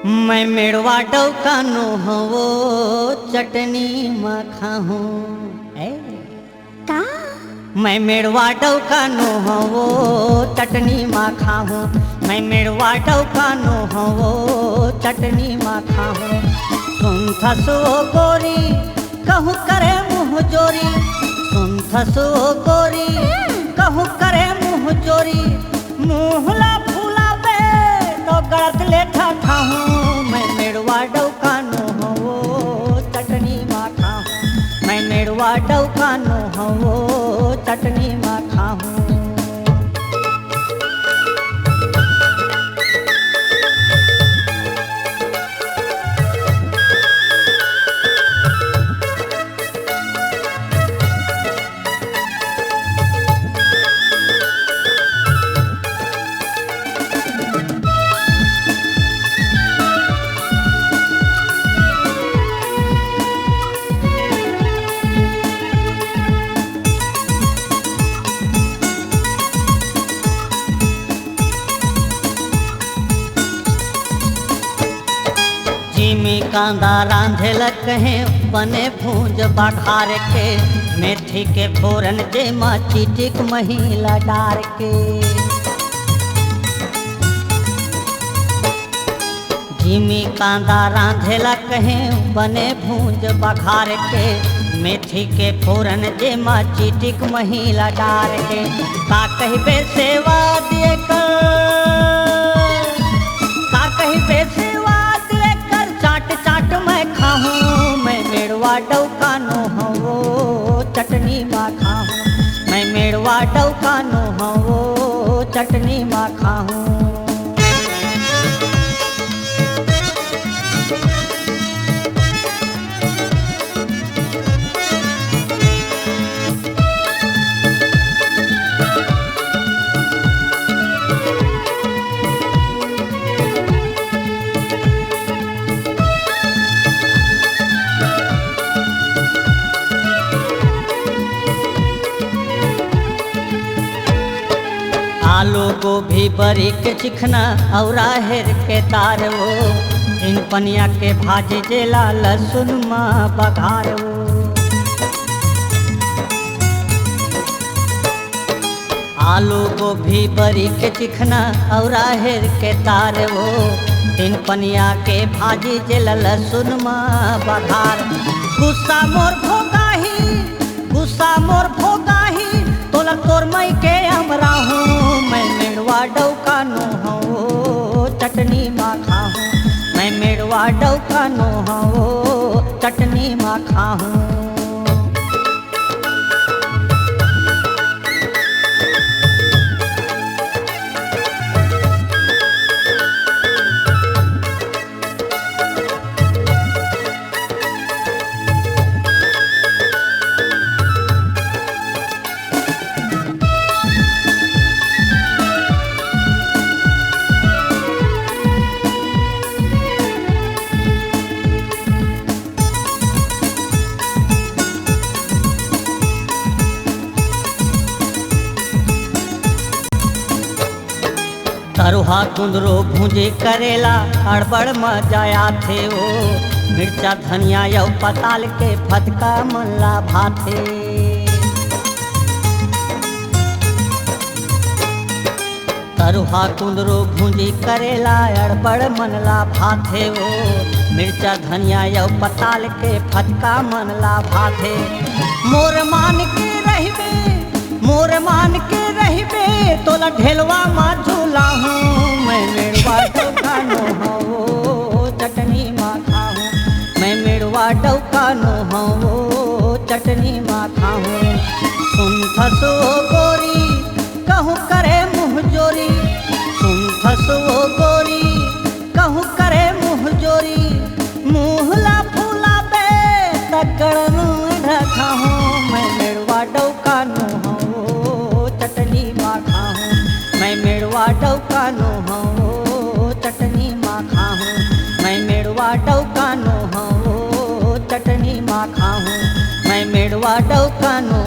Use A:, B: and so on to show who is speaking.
A: मैं मेड़वा डौकानो हवो चटनी मखाहू
B: का
A: मैं मेड़वा डौकानो हवो चटनी मखाहू मैं मेड़वा डौकानो हवो चटनी मखाहू सुन थसो गोरी कहूँ करे मुँह जोरी सुन थसो गोरी कहूँ करे मुँह जोरी मुँहला फूलाबे तो गलत लेठा खाहूँ मैं मेड़वा डौकानो हवो चटनी मखाहू मैं मेड़वा डौकानो हवो चटनी मखाहू। जिमी कांदा रांधेल कहे बने भूंज बघार के मेथी के फोरन जे चिटिक महिला डार के जिमी कांदा रांधेल कहे बने भूंज बघार के मेथी के फोरन जे चिटिक महिला डार के का कहबे सेवा दिए कर का कहबे सेवा चाट चाट मैं खाहूँ मैं मेड़वा डौकानो हवो चटनी मखाहू मैं मेड़वा डौकानो हवो चटनी मखाहू। आलू गोभी बरी के चिकना और हेर के तार वो इन पनिया के भाजी जेला लहसुन माँ बघार वो आलू गोभी बरी के चिकना और हेर के तार वो इन पनिया के भाजी जेला लहसुन माँ बघार गुस्सा मोर भोगाही तोला तोर मई के हमरा हूँ मैं मेड़वा डौकानो हवो चटनी मखाहू मैं मेड़वा डौकानो हवो चटनी मखाहू। तरुहा कुंदरो भूंजे करेला हड़बड़ मजा आथे ओ मिर्चा धनिया यौ पताल के फतका मनला भाथे तरुहा कुंदरो भूंजी करेला हड़बड़ मनला भाथे ओ मिर्चा धनिया यौ पताल के फतका मनला भाथे मोर मान के रहबे तोला ढेलवा मा झूला हूँ मैं मेड़वा डौकानो हवो चटनी मखाहू मैं मेड़वा डौकानो हवो चटनी मखाहू सुन थसो गोरी कहूँ करे मुँह जोरी सुन थसो गोरी कहूँ करे मुँह जोरी मुँहला फूलाबे तकड़ ढखाहूँ मैं मेड़वा डौकानो चटनी मखाहू मैं मेड़वा डौकानो हवो चटनी मखाहू मैं मेड़वा डौकानो हवो चटनी मखाहू मैं मेड़वा डौकानो